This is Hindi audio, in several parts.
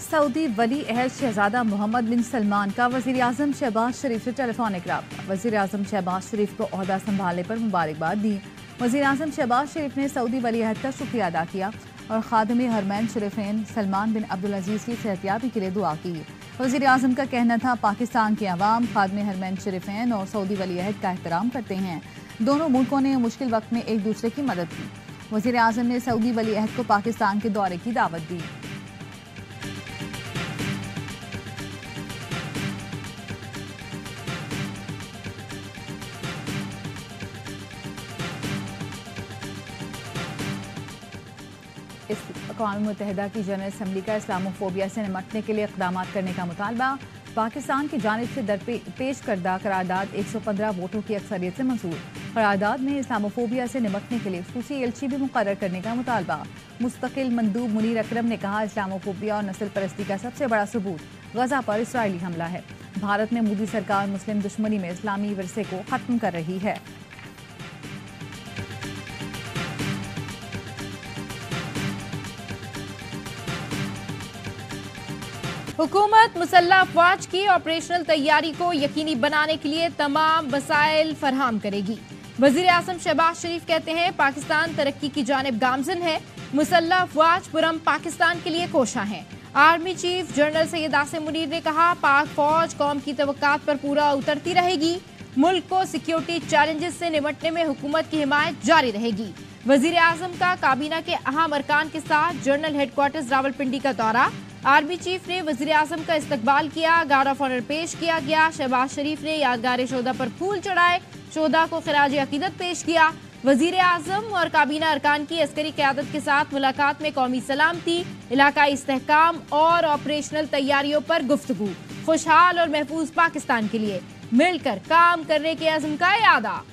सऊदी वली अहद शहजादा मोहम्मद बिन सलमान का वज़ीर आज़म शहबाज शरीफ से टेलीफोनिक रब्ता। वज़ीर आज़म शहबाज शरीफ को ओहदा संभालने पर मुबारकबाद दी। वज़ीर आज़म शहबाज शरीफ ने सऊदी वली अहद का शुक्रिया अदा किया और खादिम हरमैन शरीफैन सलमान बिन अब्दुल अजीज़ की सेहतियाबी के लिए दुआ की। वज़ीर आज़म का कहना था, पाकिस्तान के अवाम खादिम हरमैन शरीफैन और सऊदी वली अहद का एहतराम करते हैं। दोनों मुल्कों ने मुश्किल वक्त में एक दूसरे की मदद की। वज़ीर आज़म ने सऊदी वली अहद को पाकिस्तान के दौरे की दावत दी। इस अक़वाम मुत्तहिदा की जनरल असम्बली का इस्लामोफोबिया से निमटने के लिए इक़दाम करने का मुतालबा। पाकिस्तान की जानिब से पेश करदा करारदाद 115 वोटों की अक्सरियत से मंजूर। करारदाद में इस्लामोफोबिया से निमटने के लिए ख़ुसूसी एलची भी मुकर्रर करने का मुतालबा। मुस्तकिल मंदूब मुनीर अकरम ने कहा, इस्लामोफोबिया और नस्ल परस्ती का सबसे बड़ा सबूत गजा पर इसराइली हमला है। भारत में मोदी सरकार मुस्लिम दुश्मनी में इस्लामी विरसे को ख़त्म कर रही है। हुकूमत मुसल्लह अफवाज की ऑपरेशनल तैयारी को यकीनी बनाने के लिए तमाम वसाइल फराहम करेगी। वज़ीर आज़म शहबाज शरीफ कहते हैं, पाकिस्तान तरक्की की जानिब गामजन है। मुसल्लह अफवाज पुरम पाकिस्तान के लिए कोशा हैं। Army chief general Syed Asim Munir ने कहा, पाक फौज कौम की तवक्कात पर पूरा उतरती रहेगी। मुल्क को सिक्योरिटी चैलेंजेस से निपटने में हुकूमत की हिमायत जारी रहेगी। वज़ीर आज़म का काबीना के अहम अरकान के साथ जनरल हेडक्वार्टर्स रावलपिंडी का दौरा। आर्मी चीफ ने वज़ीर आज़म का इस्तकबाल किया, गार्ड ऑफ ऑनर पेश किया गया। शहबाज शरीफ ने यादगार शोदा पर फूल चढ़ाए, शोदा को खिराज अकीदत पेश किया। वज़ीर आज़म और काबीना अरकान की अस्करी क़यादत के साथ मुलाकात में कौमी सलामती, इलाकाई इस्तेहकाम और ऑपरेशनल तैयारियों पर गुफ्तगू। खुशहाल और महफूज पाकिस्तान के लिए मिलकर काम करने के अज़्म का इरादा।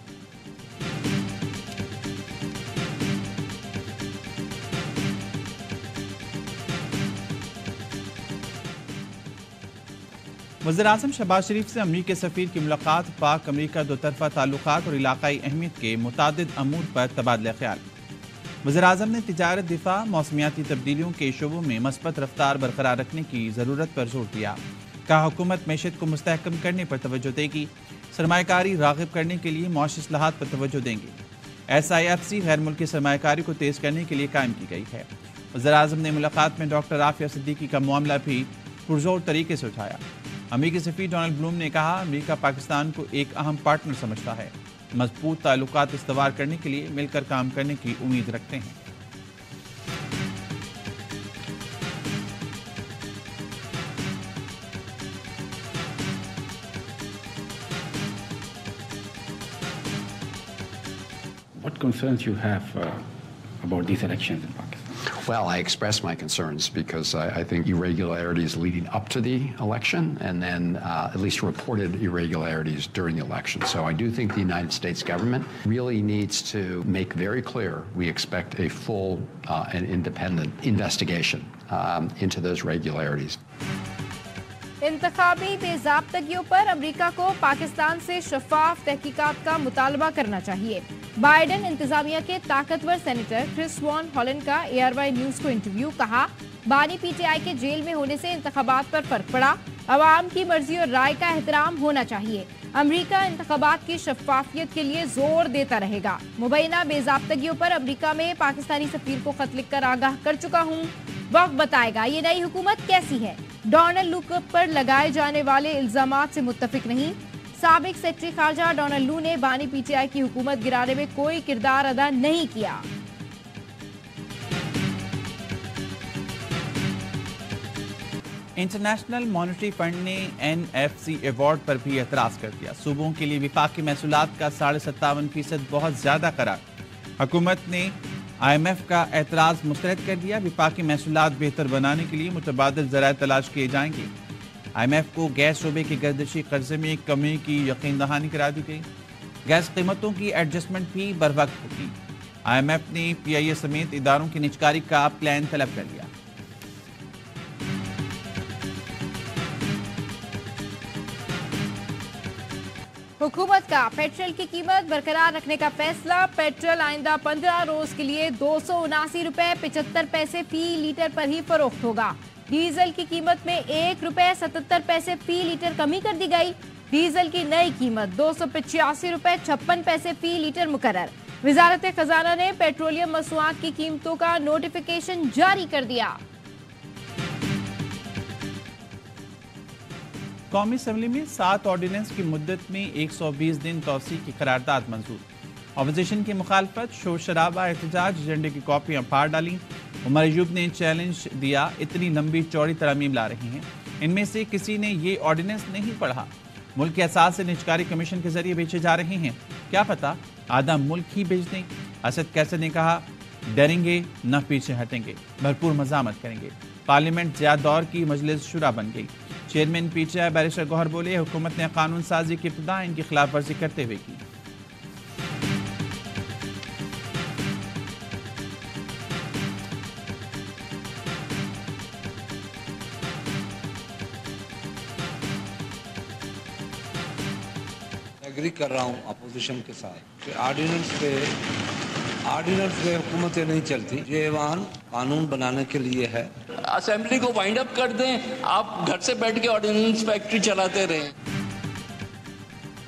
वज़ीर आज़म शहबाज शरीफ से अमरीकी सफ़ीर की मुलाकात। पाक अमरीका दो तरफ़ा ताल्लुकात और इलाकाई अहमियत के मुतादिद अमूर पर तबादला ख्याल। वज़ीर आज़म ने तिजारत, दिफा, मौसमियाती तब्दीलियों के शोबों में मस्बत रफ्तार बरकरार रखने की ज़रूरत पर जोर दिया। कहा, हुकूमत मैशत को मुस्तहकम करने पर तवज्जो देगी। सरमायाकारी राग़िब करने के लिए मौशी इस्लाहात पर तवज्जो देंगे। SIFC गैर मुल्की सरमायाकारी को तेज़ करने के लिए कायम की गई है। वज़ीर आज़म ने मुलाकात में डॉक्टर आफिया सिद्दीकी का मामला भी पुरजोर तरीके से उठाया। अमरीकी सफ़ीर डोनाल्ड ब्लूम ने कहा, अमरीका पाकिस्तान को एक अहम पार्टनर समझता है। मजबूत ताल्लुकात इस्तवार करने के लिए मिलकर काम करने की उम्मीद रखते हैं। What concerns you have about these elections in Pakistan? Well, I expressed my concerns because I think irregularities leading up to the election and then at least reported irregularities during the election. So I do think the United States government really needs to make very clear we expect a full and independent investigation into those regularities. इंतखाबी बेज़ाब्तगियों पर अमरीका को पाकिस्तान से शफाफ तहकीकात का मुतालबा करना चाहिए। बाइडेन इंतजामिया के ताकतवर सेनेटर क्रिस वॉन हॉलैंड का ARY न्यूज को इंटरव्यू। कहा, बानी PTI के जेल में होने से इंतखाबात पर फर्क पड़ा। अवाम की मर्जी और राय का एहतराम होना चाहिए। अमरीका इंतखाबात की शफाफियत के लिए जोर देता रहेगा। मुबैना बेज़ाब्तगियों पर अमरीका में पाकिस्तानी सफीर को खत लिखकर आगाह कर चुका हूँ। वक्त बताएगा ये नई हुकूमत कैसी है। डोनाल्ड लू पर लगाए जाने वाले इल्जामात से मुत्तफिक नहीं। साबिक सेक्रेटरी खारजा डोनाल्ड लू ने बानी PTI की हुकूमत गिराने में कोई किरदार अदा नहीं किया। इंटरनेशनल मॉनेटरी फंड ने NFC अवार्ड पर भी एतराज़ कर दिया। सूबों के लिए विफाकी महसूलात का 57.5% बहुत ज़्यादा करार। हुकूमत ने IMF का एतराज़ मुस्तरद कर दिया। विफाकी महसूलात बेहतर बनाने के लिए मुतबादिल ज़राए तलाश किए जाएंगे। IMF को गैस शोबे के गर्दिशी कर्जे में कमी की यकीन दहानी करा दी गई। गैस कीमतों की एडजस्टमेंट भी बर वक्त होगी। IMF ने PIA समेत इदारों की निजकारी का प्लान तलब कर लिया। हुकूमत का पेट्रोल की कीमत बरकरार रखने का फैसला। पेट्रोल आइंदा 15 रोज के लिए 279 रुपए 75 पैसे फी लीटर पर ही फरोख्त होगा। डीजल की कीमत में ₹1.77 फी लीटर कमी कर दी गई। डीजल की नई कीमत ₹285.56 फी लीटर मुकर्रर। वजारत खजाना ने पेट्रोलियम मसनूआत की कीमतों का नोटिफिकेशन जारी कर दिया। कौमी असम्बली में 7 ऑर्डिनेंस की मुद्दत में 120 दिन तौसी की करारदाद मंजूर। अपोजिशन की मुखालफत, शोर शराबा, एहतजाज, एजेंडे की कॉपियां फाड़ डाली। उमर अयूब ने चैलेंज दिया, इतनी लंबी चौड़ी तरमीम ला रही हैं, इनमें से किसी ने ये ऑर्डिनेंस नहीं पढ़ा। मुल्क के असास से निजकारी कमीशन के जरिए बेचे जा रहे हैं, क्या पता आधा मुल्क ही बेच दें। असद कैसर ने कहा, डरेंगे न पीछे हटेंगे, भरपूर मजामत करेंगे। पार्लियामेंट ज़िया दौर की मजलिस शुरा बन गई। चेयरमैन पीटीआई बैरिस्टर गौहर बोले, हुकूमत ने कानून साजी की इब्तिदा इनकी खिलाफ वर्जी करते हुए की। एग्री कर रहा हूँ अपोजिशन के साथ कि ऑर्डिनेंस पे हुकूमतें नहीं चलती। ये ऐवान कानून बनाने के लिए है। असेंबली को वाइंड अप कर दें, आप घर से बैठ के ऑर्डिनेंस फैक्ट्री चलाते रहें।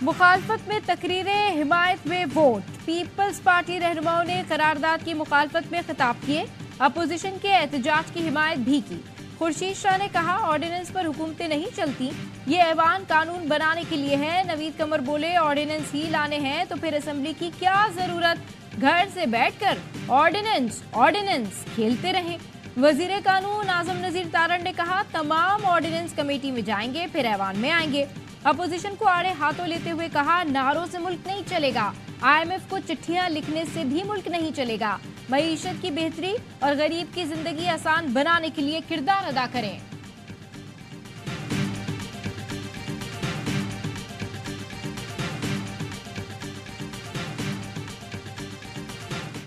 मुखालफत में तकरीरें, हिमायत में वोट। पीपल्स पार्टी रहनुमाओं ने करारदाद की मुखालफत में खिताब किए, अपोजिशन के एहतजाज की हिमायत भी की। खुर्शीद शाह ने कहा, ऑर्डिनेंस पर हुकूमतें नहीं चलती, ये ऐवान कानून बनाने के लिए है। नवीद कमर बोले, ऑर्डिनेंस ही लाने हैं तो फिर असेंबली की क्या जरूरत, घर से बैठकर ऑर्डिनेंस खेलते रहें। वजीर कानून आजम नजीर तारण ने कहा, तमाम ऑर्डिनेंस कमेटी में जाएंगे फिर ऐवान में आएंगे। अपोजिशन को आड़े हाथों लेते हुए कहा, नारों से मुल्क नहीं चलेगा, IMF को चिट्ठियां लिखने से भी मुल्क नहीं चलेगा। मईशत की बेहतरी और गरीब की जिंदगी आसान बनाने के लिए किरदार अदा करें।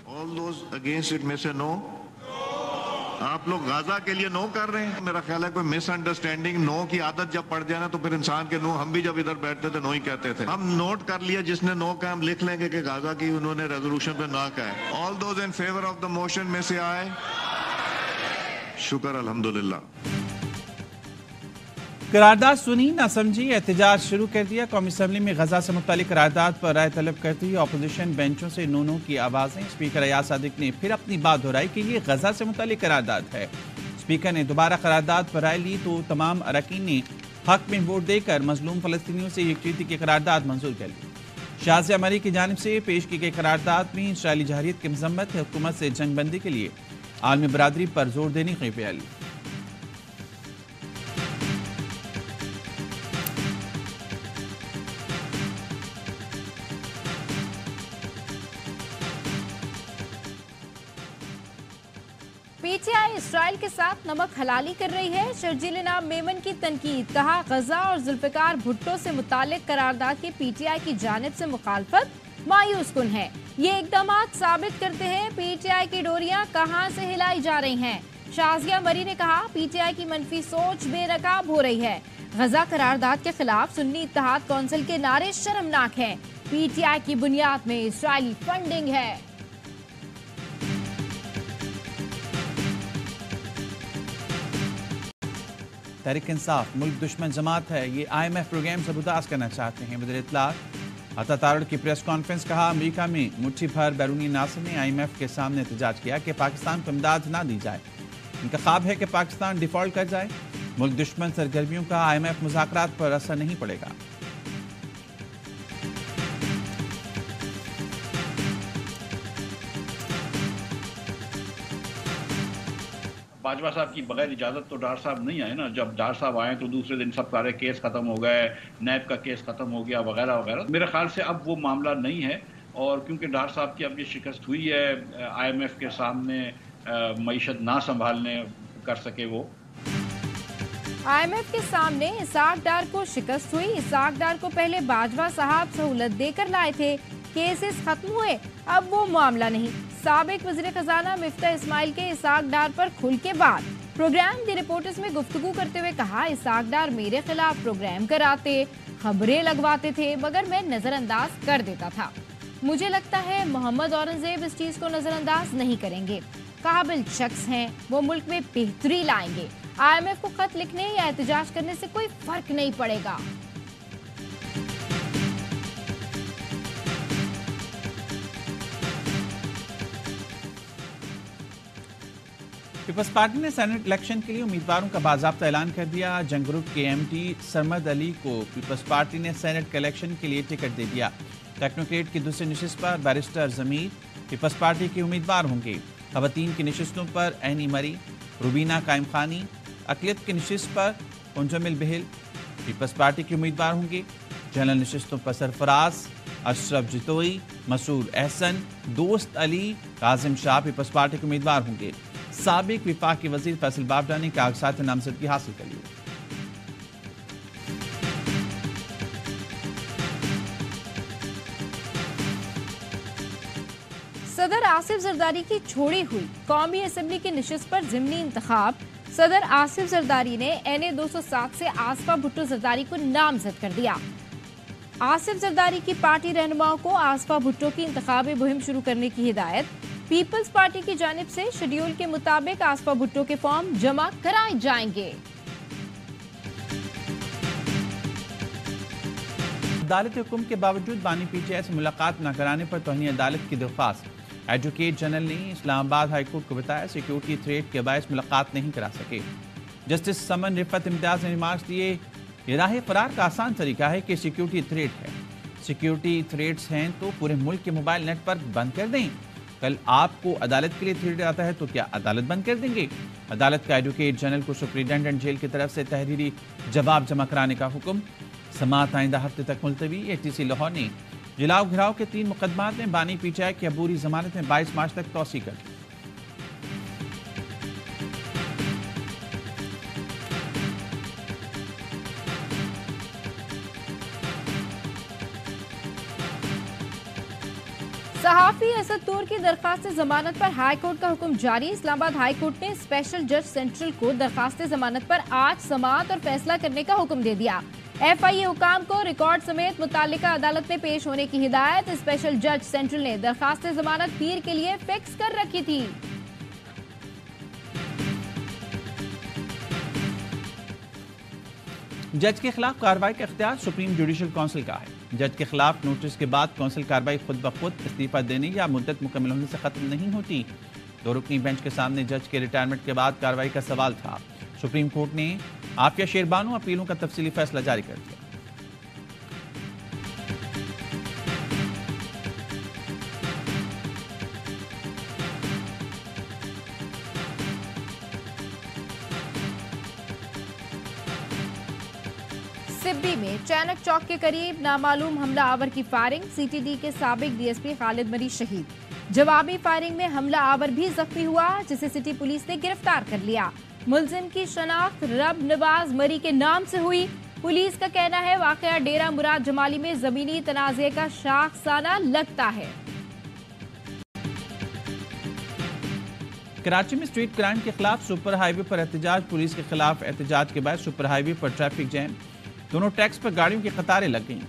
All those against it may say no. आप लोग गाजा के लिए नो कर रहे हैं। मेरा ख्याल है कोई मिसअंडरस्टैंडिंग, नो की आदत जब पड़ जाए ना तो फिर इंसान के नो, हम भी जब इधर बैठते थे नो ही कहते थे। हम नोट कर लिया, जिसने नो कहा हम लिख लेंगे कि गाजा की उन्होंने रेजोल्यूशन पे ना कहा है। All those in favour of the motion में से आए, शुक्र अल्हम्दुलिल्लाह। करारदाद सुनी ना समझी, एहतजाज शुरू कर दिया। कौमी असम्बली में गजा से मुतालिक करारदाद पर राय तलब करती हुई अपोजिशन बेंचों से नो की आवाजें। स्पीकर अयाज सादिक ने फिर अपनी बात दोहराई कि ये गजा से मुतालिक करारदाद है। स्पीकर ने दोबारा करारदाद पर राय ली तो तमाम अरकान ने हक में वोट देकर मजलूम फलस्तीनियों से यकजहती की करारदाद मंजूर कर ली। शाज़िया मरी की जानिब से पेश की गई करारदाद में इसराइली जहरियत की मजम्मत, हुकूमत से जंग बंदी के लिए आलमी बरादरी पर जोर देने की अपील। पीटीआई इसराइल के साथ नमक हलाली कर रही है। शर्जील इनाम मेमन की तनकीद, कहा गजा और जुल्फिकार भुट्टो से मुतालिक करारदाद की पीटीआई की जानिब से मुखालफत मायूस कुन है। ये इक़दामात साबित करते हैं पीटीआई की डोरियां कहां से हिलाई जा रही हैं। शाज़िया मरी ने कहा, पीटीआई की मनफी सोच बेनकाब हो रही है। गजा करारदाद के खिलाफ सुन्नी इत्तेहाद कौंसिल के नारे शर्मनाक हैं। पीटीआई की बुनियाद में इसराइली फंडिंग है। तहरीक इंसाफ मुल्क दुश्मन जमात है, ये IMF प्रोग्राम से बुदास करना चाहते हैं। वज़ीर इत्तलात अता तारड़ की प्रेस कॉन्फ्रेंस, कहा, अमेरिका में मुट्ठी भर बैरूनी नासर ने IMF के सामने एहतजाज किया कि पाकिस्तान को इमदाद ना दी जाए। इनका ख्वाब है कि पाकिस्तान डिफॉल्ट कर जाए। मुल्क दुश्मन सरगर्मियों का IMF मुज़ाकरात पर असर नहीं पड़ेगा। बाजवा साहब की बगैर इजाज़त तो डार साहब नहीं आए ना। जब डार साहब आए तो दूसरे दिन सब सारे केस ख़त्म हो गए, नैब का केस ख़त्म हो गया वगैरह वगैरह। मेरे ख्याल से अब वो मामला नहीं है, और क्योंकि डार साहब की अब ये शिकस्त हुई है, IMF के सामने मईशत ना संभालने कर सके वो। IMF के सामने इसाक डार को शिकस्त हुई। इसाक डार को पहले बाजवा साहब सहूलत देकर लाए थे, केसेस खत्म हुए, अब वो मामला नहीं। साबिक वज़ीर खजाना मिफ्ता इस्माइल के इसाक डार पर खुल के बाद प्रोग्राम दी रिपोर्टर्स में गुफ्तगू करते हुए कहा, इसाक डार मेरे खिलाफ प्रोग्राम कराते, खबरें लगवाते थे, मगर मैं नजरअंदाज कर देता था। मुझे लगता है मोहम्मद औरंगजेब इस चीज को नजरअंदाज नहीं करेंगे। काबिल शख्स हैं, वो मुल्क में बेहतरी लाएंगे। IMF को खत लिखने या एहतजाज करने से कोई फर्क नहीं पड़ेगा। पीपल्स पार्टी ने सेनेट इलेक्शन के लिए उम्मीदवारों का बाज़ाब्ता ऐलान कर दिया। जंग ग्रुप के MT सरमद अली को पीपल्स पार्टी ने सेनेट के इलेक्शन के लिए टिकट दे दिया। टेक्नोक्रेट की दूसरी नशिस्त पर बैरिस्टर जमीर पीपल्स पार्टी के उम्मीदवार होंगे। खवातीन की नशिस्तों पर एनी मरी, रुबीना कायम खानी, अकलियत की नशिस्त पर मुंजमिल बहल पीपल्स पार्टी के उम्मीदवार होंगे। जनरल नशिस्तों पर सरफराज, अशरफ जितोई, मसूद एहसन, दोस्त अली, काजिम शाह पीपल्स पार्टी के उम्मीदवार होंगे। साबिक विफाकी वजीर फैसल बाबडा ने कागजात नामजदगी हासिल कर ली। सदर आसिफ जरदारी की छोड़ी हुई कौमी असेंबली की नशिस्त पर ज़िमनी इंतखाब। सदर आसिफ जरदारी ने NA 207 से आसफा भुट्टो जरदारी को नामजद कर दिया। आसिफ जरदारी की पार्टी रहनुमाओं को आसफा भुट्टो की इंतखाबी मुहिम शुरू करने की हिदायत। पीपल्स पार्टी की जानिब से शेड्यूल के मुताबिक आसफा भुट्टो के फॉर्म जमा कराए जाएंगे। अदालत हुक्म के बावजूद बानी PTI से मुलाकात न कराने पर तौहीन अदालत की दरख्वास्त। एडवोकेट जनरल ने इस्लामाबाद हाई कोर्ट को बताया सिक्योरिटी थ्रेट के बायस मुलाकात नहीं करा सके। जस्टिस समन रिफत इम्तियाज ने रिमार्क्स दिए, ये राह फरार का आसान तरीका है कि सिक्योरिटी थ्रेट है। सिक्योरिटी थ्रेट्स हैं तो पूरे मुल्क के मोबाइल नेटवर्क बंद कर दें। कल आपको अदालत के लिए थ्रेट आता है तो क्या अदालत बंद कर देंगे? अदालत का एडवोकेट जनरल को सुप्रिंटेंडेंट जेल की तरफ से तहरीरी जवाब जमा कराने का हुक्म। समाअत आइंदा हफ्ते तक मुलतवी। ATC लाहौर ने जिलाव घिराव के 3 मुकदमात में बानी PTI की अबूरी जमानत में 22 मार्च तक तौसी कर दी। सहाफी असद तूर की दरखास्त जमानत पर हाई कोर्ट का हुक्म जारी। इस्लामाबाद हाई कोर्ट ने स्पेशल जज सेंट्रल को दरखास्त जमानत पर आज समाअत और फैसला करने का हुक्म दे दिया। FIA हुकाम को रिकॉर्ड समेत मुतालिका अदालत में पेश होने की हिदायत। स्पेशल जज सेंट्रल ने दरखास्त जमानत पीर के लिए फिक्स कर रखी थी। जज के खिलाफ कार्रवाई का इख्तियार सुप्रीम जुडिशल काउंसिल का है। जज के खिलाफ नोटिस के बाद काउंसिल कार्रवाई खुद ब खुद इस्तीफा देने या मुद्दत मुकम्मल होने से खत्म नहीं होती। 2 रुकनी बेंच के सामने जज के रिटायरमेंट के बाद कार्रवाई का सवाल था। सुप्रीम कोर्ट ने आफिया शेरबानो अपीलों का तफसीली फैसला जारी कर दिया। सिब्बी में चैनक चौक के करीब नामालूम हमला आवर की फायरिंग। CTD के साबिक DSP खालिद मरी शहीद। जवाबी फायरिंग में हमला आवर भी जख्मी हुआ, जिसे सिटी पुलिस ने गिरफ्तार कर लिया। मुलजिम की शनाख्त रब नवाज मरी के नाम से हुई। पुलिस का कहना है वाकया डेरा मुराद जमाली में जमीनी तनाज़े का शाखसाना लगता है। कराची में स्ट्रीट क्राइम के खिलाफ सुपर हाईवे पर एहतजाज। पुलिस के खिलाफ एहतजाज के बाद सुपर हाईवे पर ट्रैफिक जैम। दोनों ट्रैक्स पर गाड़ियों की कतारें लग गईं।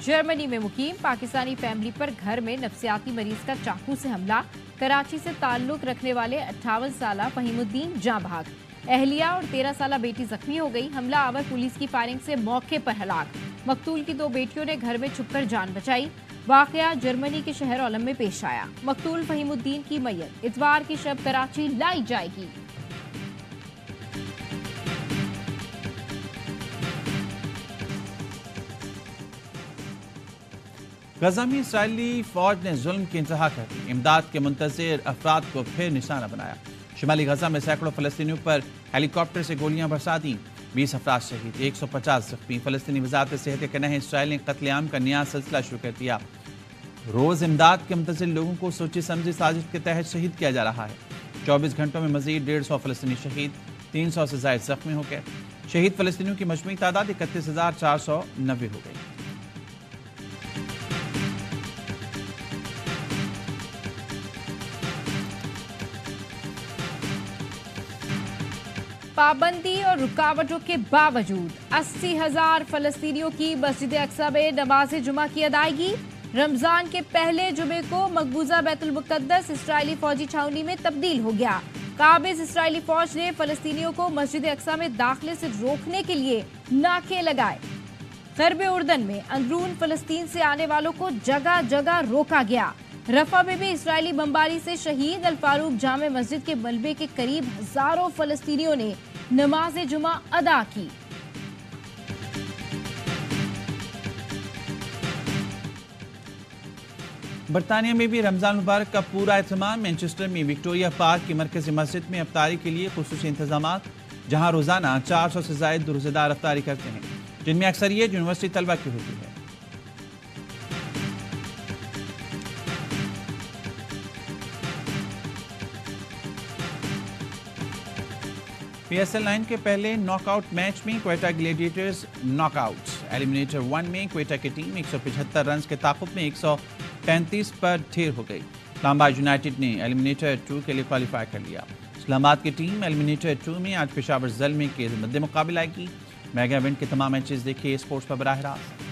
जर्मनी में मुकीम पाकिस्तानी फैमिली पर घर में नफ्सियाती मरीज का चाकू से हमला। कराची से ताल्लुक रखने वाले 58 साला फहीमुद्दीन जाँ भाग। अहलिया और 13 साला बेटी जख्मी हो गई। हमला आवर पुलिस की फायरिंग से मौके पर हलाक। मकतूल की 2 बेटियों ने घर में छुपकर जान बचाई। वाकया जर्मनी के शहर ओलम में पेश आया। मकतूल फहीमुद्दीन की मैयत इतवार की शब कराची लाई जाएगी। गजा में इसराइली फौज ने जुल्म की इंतहा कर दी। इमदाद के मुंतज़िर अफराद को फिर निशाना बनाया। शिमाली गजा में सैकड़ों फलस्तीनियों पर हेलीकॉप्टर से गोलियां बरसा दी। 20 अफराद शहीद, 150 जख्मी। फलस्तीनी वज़ारत सेहत का कहना है इसराइल ने कत्लेआम का नया सिलसिला शुरू कर दिया। रोज इमदाद के मुंतज़िर लोगों को सोची समझी साजिश के तहत शहीद किया जा रहा है। 24 घंटों में मजीद 150 फलस्तीनी शहीद, 300 से ज़ायद जख्मी हो गए। शहीद फलस्तीनियों की मजमूई तादाद 31,490 हो गई। पाबंदी और रुकावटों के बावजूद 80,000 फलस्तीनियों की मस्जिद अक्सा में नमाज जुमा की अदायगी। रमजान के पहले जुमे को मकबूजा बैतुल मुकद्दस इस्राइली फौजी छावनी में तब्दील हो गया। काबिज इस्राइली फौज ने फलस्तीनियों को मस्जिद अक्सा में दाखिले से रोकने के लिए नाके लगाए। गरबे उर्दन में अंदरून फलस्तीन से आने वालों को जगह जगह रोका गया। रफा में भी इस्राइली बमबारी से शहीद अल फारूक जामे मस्जिद के मलबे के करीब हजारों फलस्तीनियों ने नमाज जुमा अदा की। बरतानिया में भी रमजान मुबारक का पूरा एहतमाम। मैनचेस्टर में विक्टोरिया पार्क की मरकजी मस्जिद में अफ्तारी के लिए खुसूसी इंतजाम, जहां रोजाना 400 से ज्यादा रोजेदार अफ्तारी करते हैं, जिनमें अक्सरियत यूनिवर्सिटी तलबा की होती है। PSL 9 के पहले नॉकआउट मैच में क्वेटा ग्लेडिएटर्स नॉकआउट। एलिमिनेटर 1 में क्वेटा की टीम 175 रन के ताक़ुब में 135 पर ढेर हो गई। इस्लामाबाद यूनाइटेड ने एलिमिनेटर 2 के लिए क्वालिफाई कर लिया। इस्लामाबाद की टीम एलिमिनेटर 2 में आज पेशावर ज़ल्मे के मद्दे मुकाबला आएगी। मेगा इवेंट के तमाम मैचेस देखिए स्पोर्ट्स पर बराह रास्त।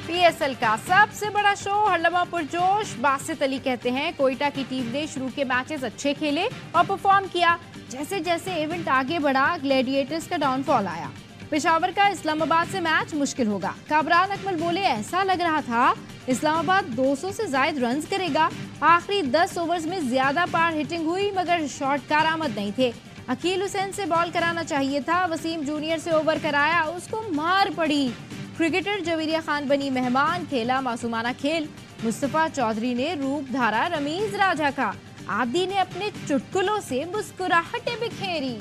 PSL का सबसे बड़ा शो हरलमा पुरजोश। बासित अली कहते हैं कोयटा की टीम ने शुरू के मैचेस अच्छे खेले और परफॉर्म किया। जैसे जैसे इवेंट आगे बढ़ा ग्लैडिएटर्स का डाउनफॉल आया। पेशावर का इस्लामाबाद से मैच मुश्किल होगा। कामरान अकमल बोले ऐसा लग रहा था इस्लामाबाद 200 से ज्यादा रन्स करेगा। आखिरी 10 ओवर्स में ज्यादा पार हिटिंग हुई मगर शॉट कारआमद नहीं थे। अकील हुसैन से बॉल कराना चाहिए था। वसीम जूनियर से ओवर कराया, उसको मार पड़ी। क्रिकेटर जवेरिया खान बनी मेहमान, खेला मासूमाना खेल। मुस्तफा चौधरी ने रूप धारा रमीज राजा का। आदि ने अपने चुटकुलों से मुस्कुराहटें बिखेरी।